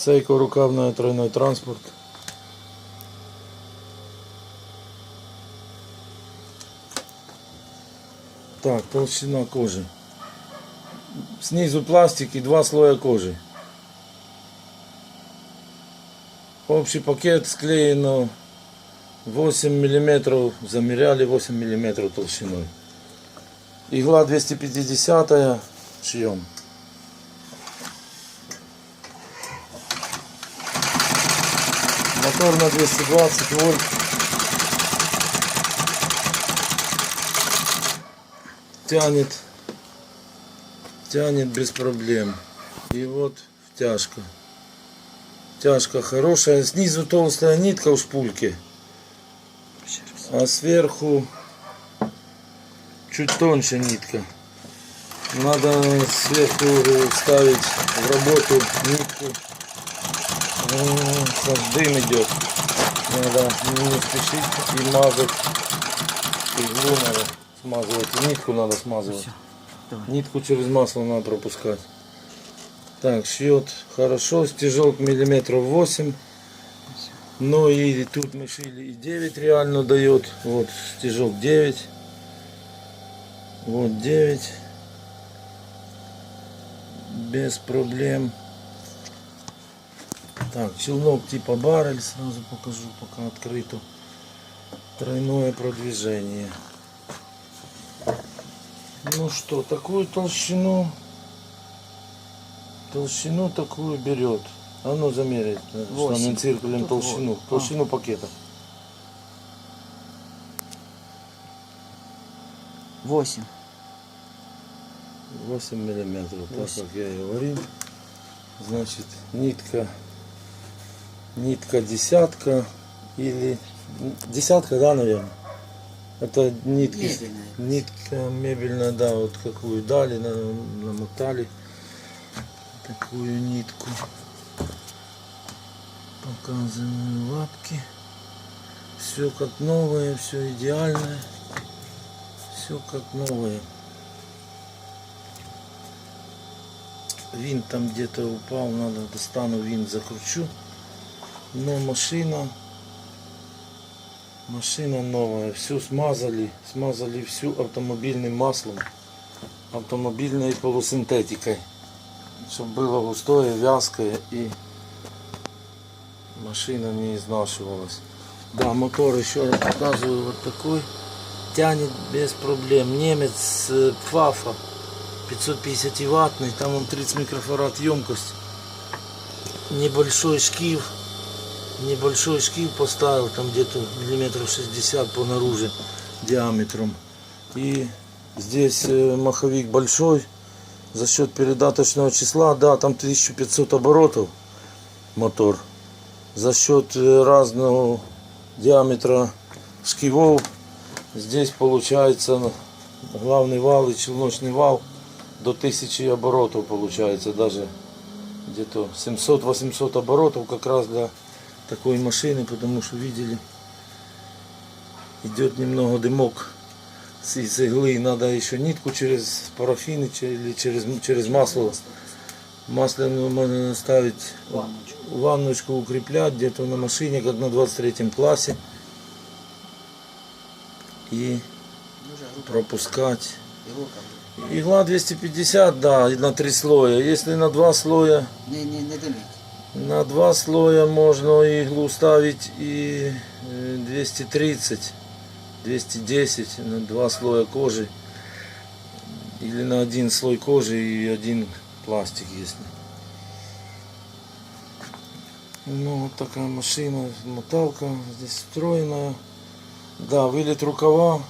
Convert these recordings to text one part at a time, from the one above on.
Seiko рукавная тройной транспорт. Так, толщина кожи. Снизу пластик и 2 слоя кожи. Общий пакет склеено 8 мм, замеряли 8 мм толщиной. Игла 250, шьем. Мотор на 220 вольт. Тянет без проблем. И вот втяжка. Втяжка хорошая. Снизу толстая нитка в шпульке. А сверху чуть тоньше нитка. Надо сверху ставить в работу нитку. Дым идет. Надо не спешить и мазать. Иглу надо смазывать. И нитку надо смазывать. Нитку через масло надо пропускать. Так, шьет хорошо. Стежок миллиметров 8. Но и тут мы шили и 9 реально дает. Вот стежок 9. Вот 9. Без проблем. Так, челнок типа баррель. Сразу покажу, пока открыто. Тройное продвижение. Ну что, такую толщину такую берет. А ну замерить штанным циркулем толщину. Толщину пакета. 8 миллиметров, так как я и говорил. Значит, нитка десятка или десятка, да, наверное. Это нитки, нитка мебельная, да, вот какую дали, намотали такую нитку. Показываю лапки. Все как новое, все идеальное. Все как новое. Винт там где-то упал, надо достану винт, закручу. Но машина новая, все смазали всю автомобильным маслом, автомобильной полусинтетикой, чтобы было густое, вязкое и машина не изнашивалась. Да, мотор еще раз показываю, вот такой, тянет без проблем. Немец Пфафа 550 ваттный, там он 30 микрофарад емкость, небольшой шкив поставил, там где-то миллиметров 60 по наружу диаметром. И здесь маховик большой за счет передаточного числа, да, там 1500 оборотов мотор. За счет разного диаметра шкивов здесь получается главный вал и челночный вал до 1000 оборотов получается, даже где-то 700-800 оборотов как раз для такой машины, потому что видели, идет немного дымок с иглы, надо еще нитку через парафин или через масло масляную можно ставить, ванночку укреплять где-то на машине, как на 23 классе, и пропускать. Игла 250, да, на 3 слоя. Если на 2 слоя, на 2 слоя можно иглу ставить и 230, 210 на 2 слоя кожи. Или на 1 слой кожи и 1 пластик, если. Ну, вот такая машина, моталка здесь встроенная. Да, вылет рукава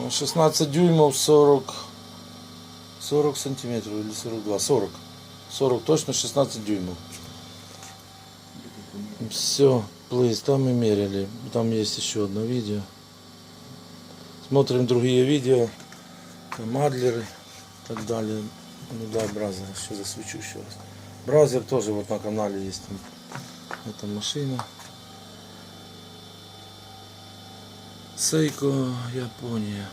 16 дюймов 40 сантиметров или 42, 40 точно 16 дюймов. Все, плейс, там мы мерили, там есть еще одно видео. Смотрим другие видео, мадлеры и так далее. Ну да, бразер, еще засвечу еще раз. Бразер тоже вот на канале есть. Эта машина. Seiko, Япония.